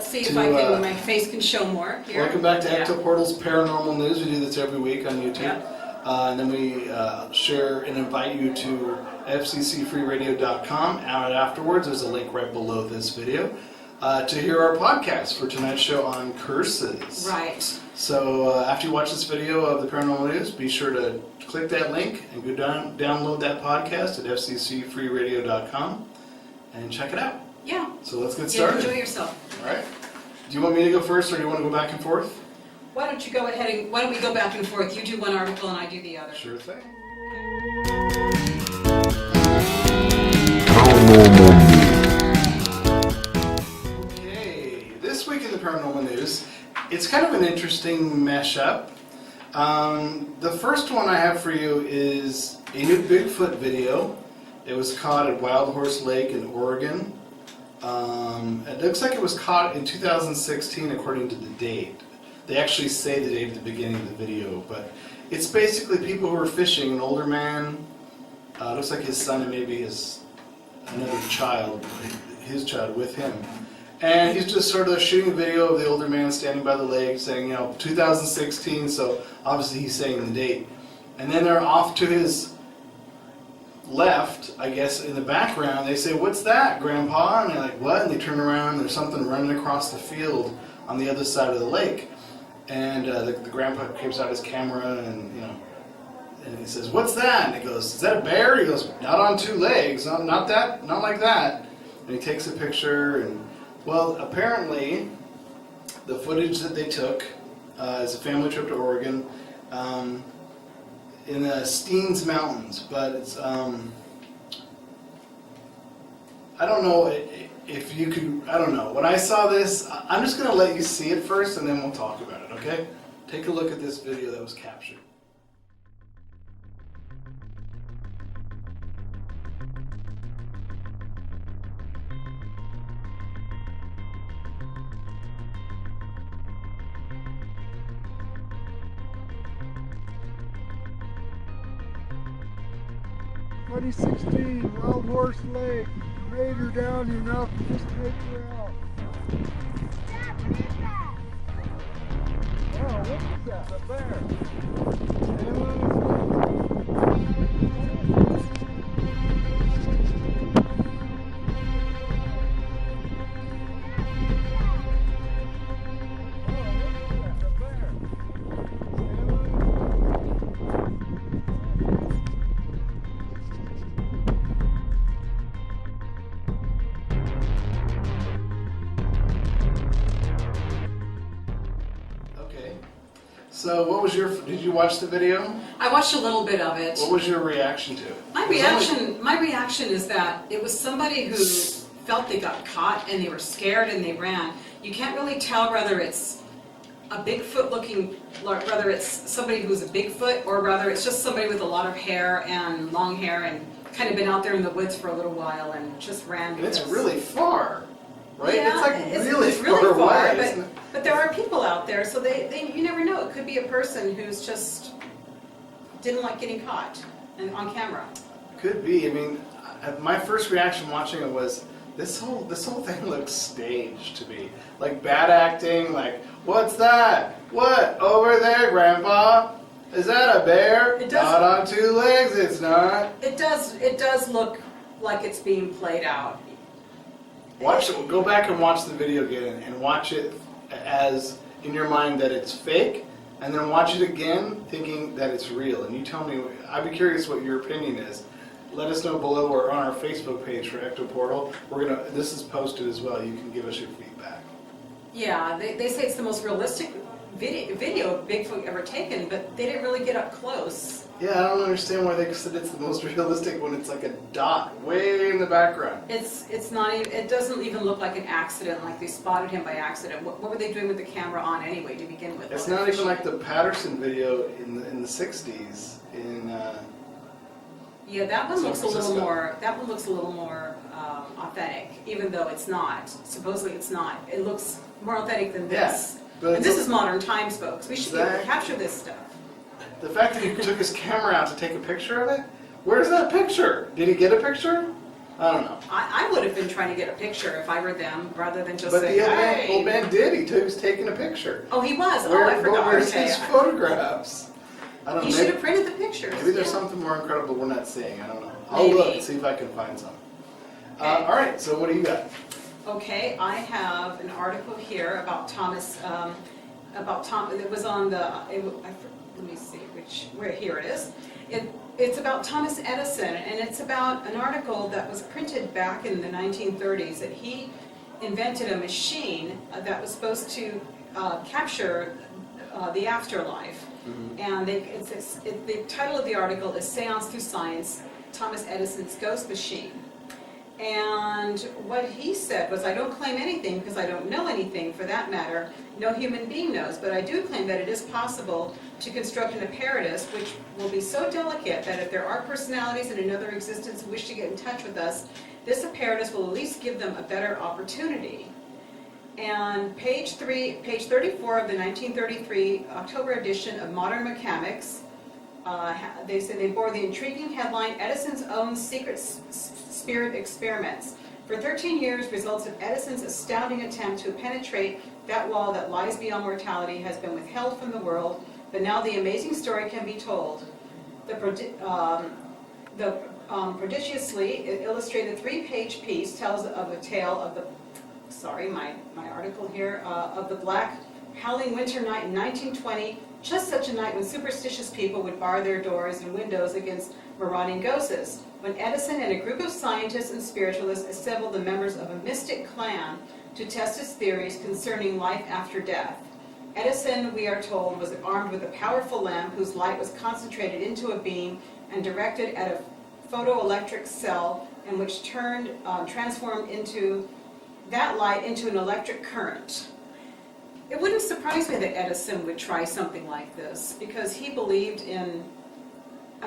let's see if I can, my face can show more here. Welcome back to Ecto Portal's Paranormal News. We do this every week on YouTube. And then we share and invite you to fccfreeradio.com. Out afterwards, there's a link right below this video to hear our podcast for tonight's show on curses. Right. So after you watch this video of the Paranormal News, be sure to click that link and go download that podcast at fccfreeradio.com and check it out. Yeah. So let's get started. Enjoy yourself. All right. Do you want me to go first, or do you want to go back and forth? Why don't you go ahead and why don't we go back and forth? You do one article and I do the other. Sure thing. Okay, this week in the Paranormal News, it's kind of an interesting mashup. The first one I have for you is a new Bigfoot video. It was caught at Wild Horse Lake in Oregon. It looks like it was caught in 2016 according to the date. They actually say the date at the beginning of the video, but it's basically people who are fishing, an older man, looks like his son and maybe another child, his child with him. And he's just sort of shooting a video of the older man standing by the lake saying, 2016, so obviously he's saying the date. And then they're off to his left, I guess, in the background. They say, "What's that, Grandpa?" And they're like, "What?" And they turn around and there's something running across the field on the other side of the lake. And the grandpa keeps out his camera and and he says, "What's that?" And he goes, "Is that a bear?" He goes, "Not on two legs, not like that." And he takes a picture, and well, apparently the footage that they took is a family trip to Oregon in the Steens Mountains, but it's I don't know if you could, I don't know. When I saw this, I'm just going to let you see it first and then we'll talk about it, okay? Take a look at this video that was captured. Wild Horse Lake. Made her down enough to just take her out. Oh, what is that? A bear. So what was did you watch the video? I watched a little bit of it. What was your reaction to it? My reaction is that it was somebody who felt they got caught and they were scared and they ran. You can't really tell whether it's a Bigfoot looking, whether it's somebody who's a Bigfoot or whether it's just somebody with a lot of hair and long hair and kind of been out there in the woods for a little while and just ran. And it's really far, right? Yeah, it's like really far away. But there are people out there, so you never know. It could be a person who's just didn't like getting caught and on camera. Could be. I mean, my first reaction watching it was this whole thing looks staged to me, like bad acting. Like, what's that? What over there, Grandpa? Is that a bear? Not on two legs. It's not. It does look like it's being played out. Go back and watch the video again and watch it as in your mind that it's fake, and then watch it again thinking that it's real. And you tell me, I'd be curious what your opinion is. Let us know below or on our Facebook page for Ecto Portal. This is posted as well. You can give us your feedback. Yeah, they say it's the most realistic video of Bigfoot ever taken, but they didn't really get up close. Yeah, I don't understand why they said it's the most realistic when it's like a dot way in the background. It's not even, it doesn't even look like an accident, like they spotted him by accident. What were they doing with the camera on anyway to begin with? It's not even like the Patterson video in the 60s in yeah, that one looks a little more. That one looks a little more authentic, even though it's not. Supposedly, it's not. It looks more authentic than this. Yeah, and this is modern times, folks. We should be able to capture this stuff. The fact that he took his camera out to take a picture of it? Where's that picture? Did he get a picture? I don't know. I would have been trying to get a picture if I were them, rather than just But say, the hey. old man did. He was taking a picture. Oh, he was? Where, Oh, I forgot. Where's Okay. his photographs? I don't He know. should have printed the pictures. Maybe there's yeah. something more incredible we're not seeing. I don't know. I'll Maybe. look, see if I can find some. Okay. All right, so what do you got? Okay, I have an article here about Thomas, it was on the, let me see here it is. It's about Thomas Edison, and it's about an article that was printed back in the 1930s, that he invented a machine that was supposed to capture the afterlife. Mm-hmm. And the title of the article is Seance Through Science, Thomas Edison's Ghost Machine. And what he said was, I don't claim anything because I don't know anything, for that matter. No human being knows, but I do claim that it is possible to construct an apparatus which will be so delicate that if there are personalities in another existence who wish to get in touch with us, this apparatus will at least give them a better opportunity. And page 34 of the 1933 October edition of Modern Mechanics, they say they bore the intriguing headline, Edison's Own Secret Spirit Experiments. For 13 years, results of Edison's astounding attempt to penetrate that wall that lies beyond mortality has been withheld from the world, but now the amazing story can be told. The prodigiously illustrated 3-page piece tells of a tale of the, my article here, of the black howling winter night in 1920, just such a night when superstitious people would bar their doors and windows against marauding ghosts, when Edison and a group of scientists and spiritualists assembled the members of a mystic clan to test his theories concerning life after death. Edison, we are told, was armed with a powerful lamp whose light was concentrated into a beam and directed at a photoelectric cell, and which transformed into that light into an electric current. It wouldn't surprise me that Edison would try something like this, because he believed in,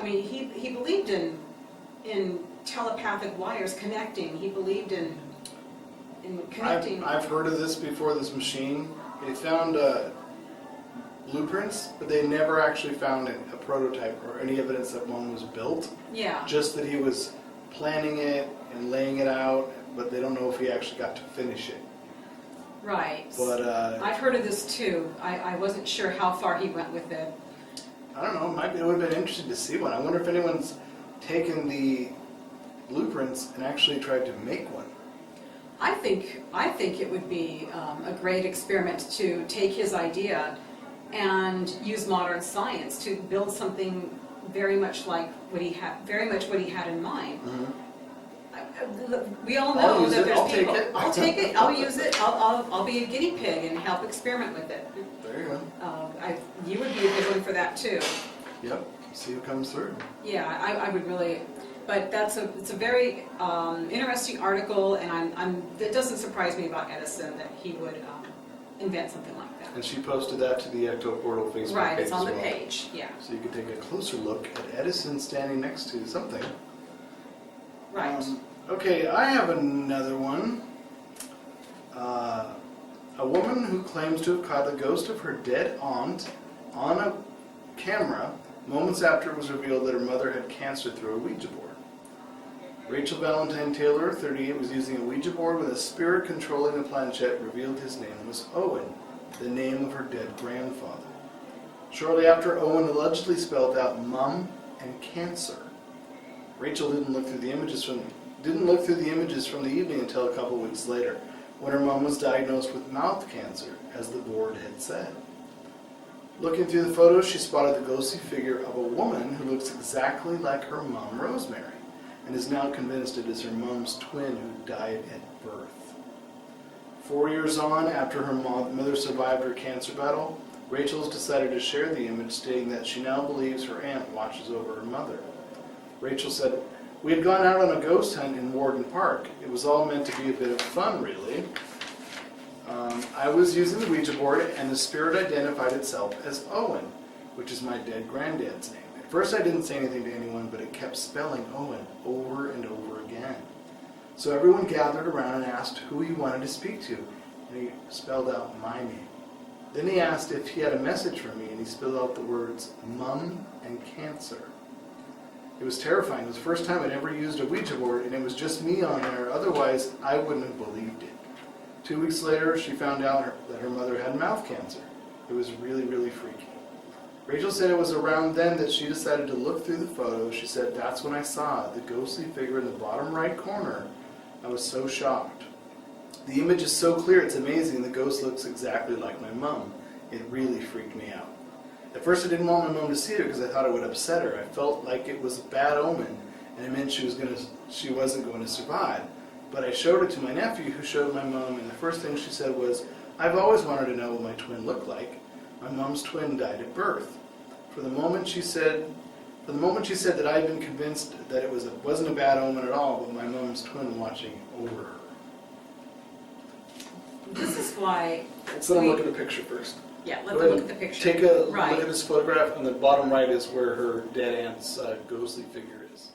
he believed in telepathic wires connecting. He believed in connecting. I've heard of this before, this machine. They found blueprints, but they never actually found a prototype or any evidence that one was built. Yeah. Just that he was planning it and laying it out, but they don't know if he actually got to finish it. Right. But I've heard of this too. I wasn't sure how far he went with it. I don't know, it would have been interesting to see one. I wonder if anyone's taken the blueprints and actually tried to make one. I think it would be a great experiment to take his idea and use modern science to build something very much like what he had in mind. Mm-hmm. We all I'll know use that it. there's I'll people. take it. I'll take it. I'll use it. I'll be a guinea pig and help experiment with it. There you go. You would be a good one for that too. Yep. See who comes through. Yeah, I would really. But it's a very interesting article, and it doesn't surprise me about Edison that he would invent something like that. And she posted that to the Ecto Portal Facebook Right, page it's on as the well. page. Yeah. So you can take a closer look at Edison standing next to something. Right. Okay, I have another one. A woman who claims to have caught the ghost of her dead aunt on a camera moments after it was revealed that her mother had cancer through a Ouija board. Rachel Valentine Taylor, 38, was using a Ouija board when a spirit controlling the planchette revealed his name was Owen, the name of her dead grandfather. Shortly after, Owen allegedly spelled out mum and cancer. Rachel didn't look through the images from the evening until a couple weeks later, when her mom was diagnosed with mouth cancer, as the board had said. Looking through the photos, she spotted the ghostly figure of a woman who looks exactly like her mom, Rosemary, and is now convinced it is her mom's twin who died at birth. 4 years on, after her mother survived her cancer battle, Rachel has decided to share the image, stating that she now believes her aunt watches over her mother. Rachel said, "We had gone out on a ghost hunt in Warden Park. It was all meant to be a bit of fun, really. I was using the Ouija board, and the spirit identified itself as Owen, which is my dead granddad's name. At first I didn't say anything to anyone, but it kept spelling Owen over and over again. So everyone gathered around and asked who he wanted to speak to, and he spelled out my name. Then he asked if he had a message for me, and he spelled out the words mum and cancer. It was terrifying. It was the first time I'd ever used a Ouija board, and it was just me on there. Otherwise, I wouldn't have believed it. 2 weeks later, she found out that her mother had mouth cancer. It was really, really freaky. Rachel said it was around then that she decided to look through the photos. She said, that's when I saw the ghostly figure in the bottom right corner. I was so shocked. The image is so clear, it's amazing. The ghost looks exactly like my mom. It really freaked me out. At first I didn't want my mom to see it because I thought it would upset her. I felt like it was a bad omen and it meant she wasn't going to survive. But I showed it to my nephew, who showed my mom, and the first thing she said was, I've always wanted to know what my twin looked like. My mom's twin died at birth. For the moment she said that I had been convinced that it wasn't a bad omen at all, but my mom's twin watching over her. This is why. Let's let them look at the picture first. Yeah, let Go them ahead look at the picture. Take a Right. look at this photograph, and the bottom right is where her dead aunt's ghostly figure is.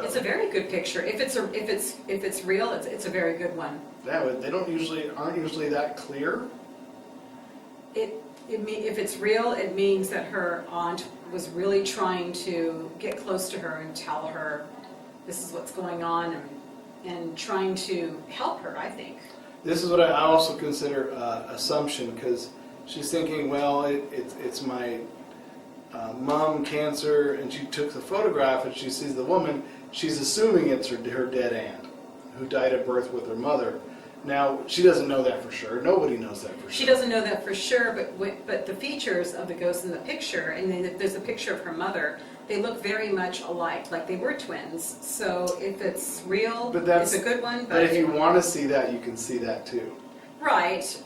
It's a very good picture. If it's real, it's a very good one. Yeah, but they aren't usually that clear. If it's real, it means that her aunt was really trying to get close to her and tell her this is what's going on and trying to help her, I think. This is what I also consider assumption, because she's thinking, well, it's my mom cancer, and she took the photograph and she sees the woman. She's assuming it's her dead aunt who died at birth with her mother. Now, she doesn't know that for sure. Nobody knows that for sure. She doesn't know that for sure, but the features of the ghost in the picture, and then there's a picture of her mother, they look very much alike, like they were twins. So if it's real, it's a good one. But if you want to see that, you can see that too. Right.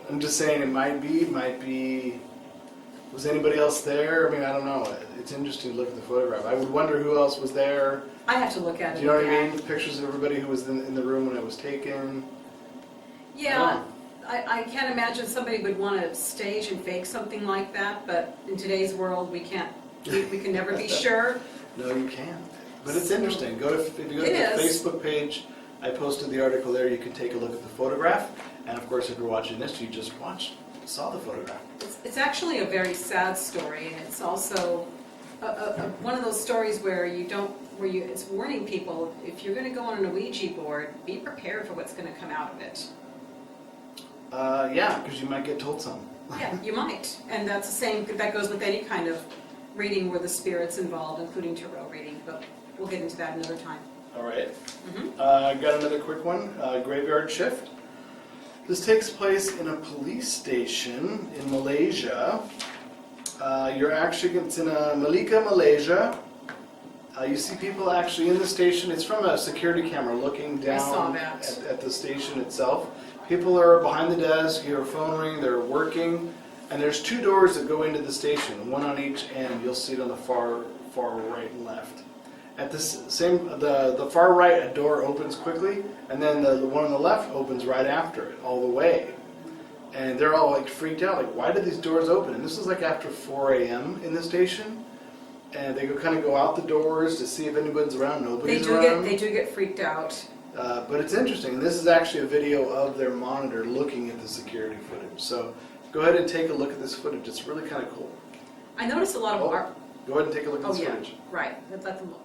I'm just saying it might be. Was anybody else there? I mean, I don't know. It's interesting to look at the photograph. I would wonder who else was there. I have to look at it. Do you know what I again. mean? The pictures of everybody who was in the room when it was taken. Yeah, I can't imagine somebody would want to stage and fake something like that, but in today's world, we can never be sure. No, you can't. But it's interesting. If you go to It the is. Facebook page, I posted the article there. You can take a look at the photograph. And of course, if you're watching this, you just saw the photograph. It's actually a very sad story, and it's also one of those stories where it's warning people, if you're going to go on an Ouija board, be prepared for what's going to come out of it. Yeah, because you might get told something. Yeah, you might. And that's the same, that goes with any kind of reading where the spirit's involved, including tarot reading, but we'll get into that another time. All right. Mm-hmm. Got another quick one. Graveyard shift. This takes place in a police station in Malaysia. It's in Malacca, Malaysia. You see people actually in the station. It's from a security camera looking down I saw that. At the station itself. People are behind the desk, you hear a phone ring, they're working, and there's two doors that go into the station, one on each end. You'll see it on the far right and left. At the far right, a door opens quickly, and then the one on the left opens right after it, all the way. And they're all like freaked out, like, why did these doors open? And this is like after 4 a.m. in the station, and they kind of go out the doors to see if anybody's around. Nobody's around. They do get freaked out. But it's interesting. This is actually a video of their monitor looking at the security footage. So go ahead and take a look at this footage. It's really kind of cool. I noticed a lot of art. Go ahead and take a look at this yeah, footage. right. Let them look.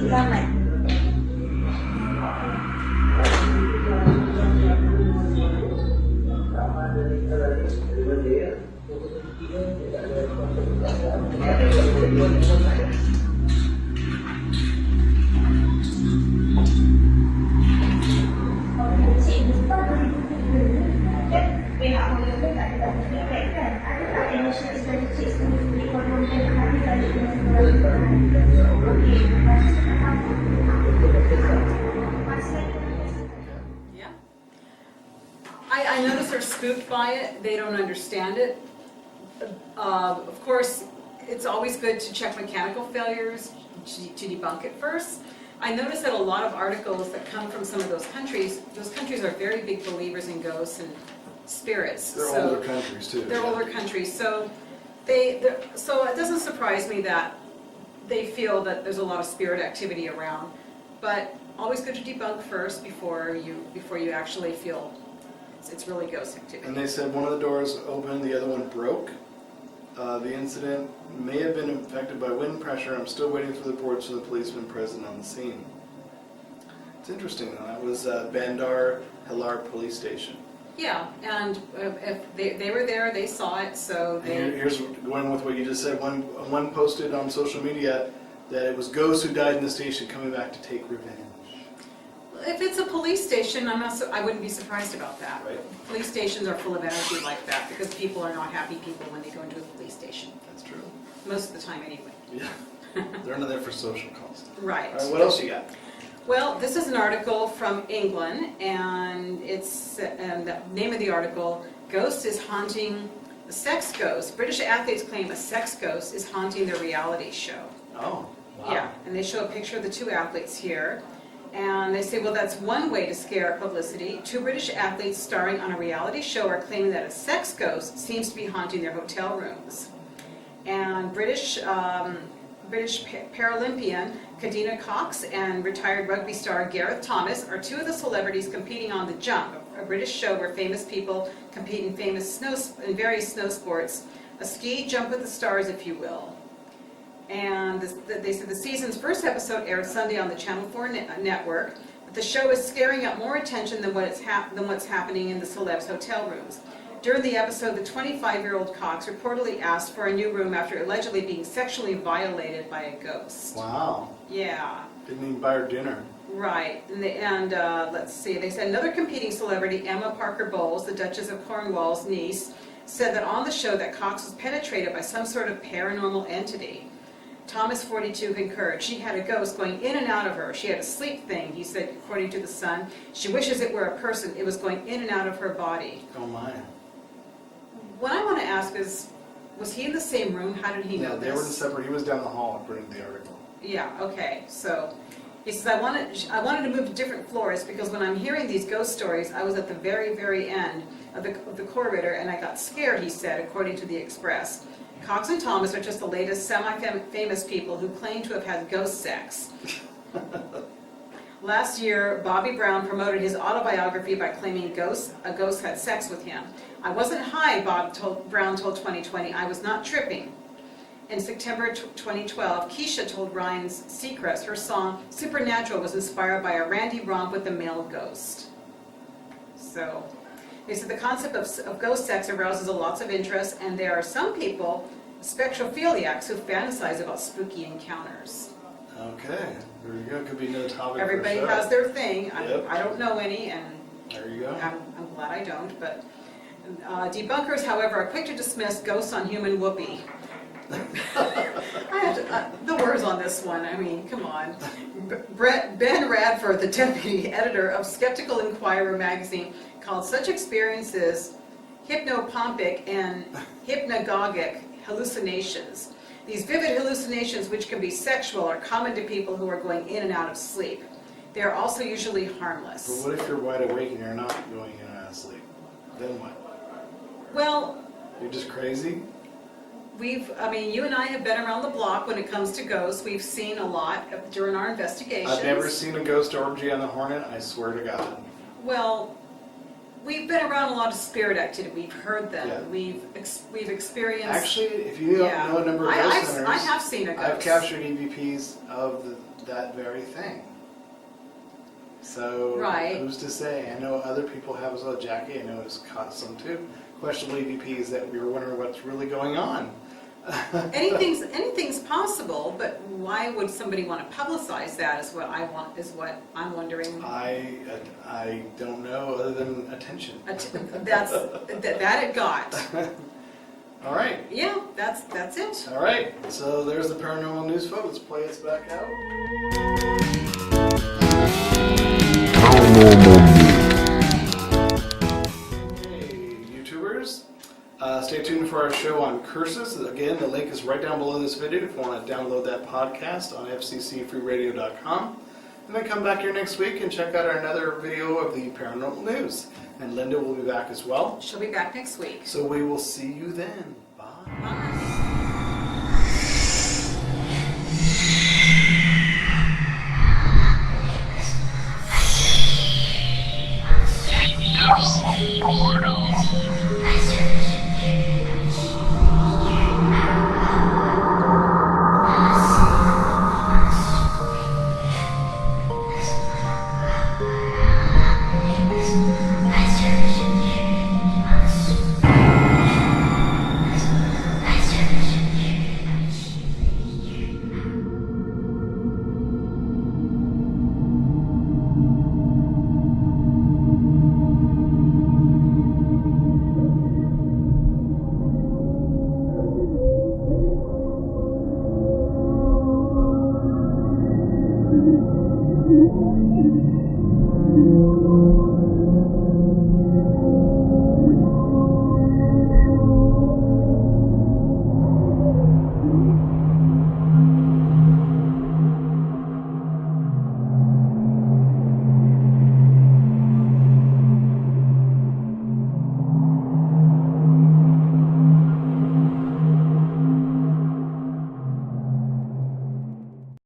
Yeah. I notice they're spooked by it. They don't understand it. Of course, it's always good to check mechanical failures to debunk it first. I noticed that a lot of articles that come from some of those countries are very big believers in ghosts and spirits. They're older countries too. They're older countries, so so it doesn't surprise me that they feel that there's a lot of spirit activity around. But always good to debunk first before you actually feel it's really ghost activity. And they said one of the doors opened, the other one broke. The incident may have been affected by wind pressure. I'm still waiting for the reports from the policeman present on the scene. It's interesting though. That was Bandar Hilar police station. Yeah, and if they were there, they saw it, so they... And here's going with what you just said. One posted on social media that it was ghosts who died in the station coming back to take revenge. If it's a police station, I wouldn't be surprised about that. Right. Police stations are full of energy like that because people are not happy people when they go into a police station. That's true. Most of the time anyway. Yeah. They're not there for social calls. Right. All right, what else you got? Well, this is an article from England, and the name of the article, Ghost is Haunting, a Sex Ghost. British athletes claim a sex ghost is haunting their reality show. Oh, wow. Yeah, and they show a picture of the two athletes here. And they say, well, that's one way to scare publicity. Two British athletes starring on a reality show are claiming that a sex ghost seems to be haunting their hotel rooms. And British Paralympian Kadina Cox and retired rugby star Gareth Thomas are two of the celebrities competing on The Jump, a British show where famous people compete in various snow sports, a ski jump with the stars, if you will. And they said the season's first episode aired Sunday on the Channel 4 network, but the show is scaring up more attention than what's happening in the celebs' hotel rooms. During the episode, the 25-year-old Cox reportedly asked for a new room after allegedly being sexually violated by a ghost. Wow. Yeah. Didn't even buy her dinner. Right. And let's see, they said another competing celebrity, Emma Parker Bowles, the Duchess of Cornwall's niece, said that on the show that Cox was penetrated by some sort of paranormal entity. Thomas, 42, concurred. She had a ghost going in and out of her. She had a sleep thing, he said, according to The Sun. She wishes it were a person. It was going in and out of her body. Oh my. What I want to ask is, was he in the same room? How did he know They were separate. He was down the hall, according to the article. Yeah, okay. So he says, I wanted to move to different floors because when I'm hearing these ghost stories, I was at the very, very end of the corridor and I got scared, he said, according to the Express. Cox and Thomas are just the latest semi-famous people who claim to have had ghost sex. Last year, Bobby Brown promoted his autobiography by claiming a ghost had sex with him. I wasn't high, Brown told 2020. I was not tripping. In September 2012, Keisha told Ryan's Seacrest her song Supernatural was inspired by a randy romp with a male ghost. So, they said the concept of ghost sex arouses lots of interest, and there are some people, spectrophiliacs, who fantasize about spooky encounters. Okay, there you go. Could be no topic. Everybody for a show. has their thing. Yep. I don't know any, and There you go. I'm glad I don't. But debunkers, however, are quick to dismiss ghosts on human whoopee. I have to, the words on this one, I mean, come on. Ben Radford, the deputy editor of Skeptical Inquirer magazine, called such experiences hypnopompic and hypnagogic hallucinations. These vivid hallucinations, which can be sexual, are common to people who are going in and out of sleep. They are also usually harmless. But what if you're wide awake and you're not going in and out of sleep? Then what? Well, You're just crazy? you and I have been around the block when it comes to ghosts. We've seen a lot during our investigations. I've never seen a ghost orgy on the Hornet, I swear to God. Well, we've been around a lot of spirit activity. We've heard them. Yeah. We've experienced. Actually, if you Yeah. know a number of ghost hunters, I have seen a ghost. I've captured EVPs of that very thing. So Right. who's to say? I know other people have as well. Jackie, I know, has caught some too. Questionable EVPs that we were wondering what's really going on. Anything's possible, but why would somebody want to publicize that? Is what I'm wondering. I don't know, other than attention. That it got. All right. Yeah, that's it. All right. So there's the paranormal news, folks. Let's play it back out. Hey, YouTubers. Stay tuned for our show on curses. Again, the link is right down below this video if you want to download that podcast on fccfreeradio.com. And then come back here next week and check out another video of the paranormal news. And Linda will be back as well. She'll be back next week. So we will see you then. Bye. Bye.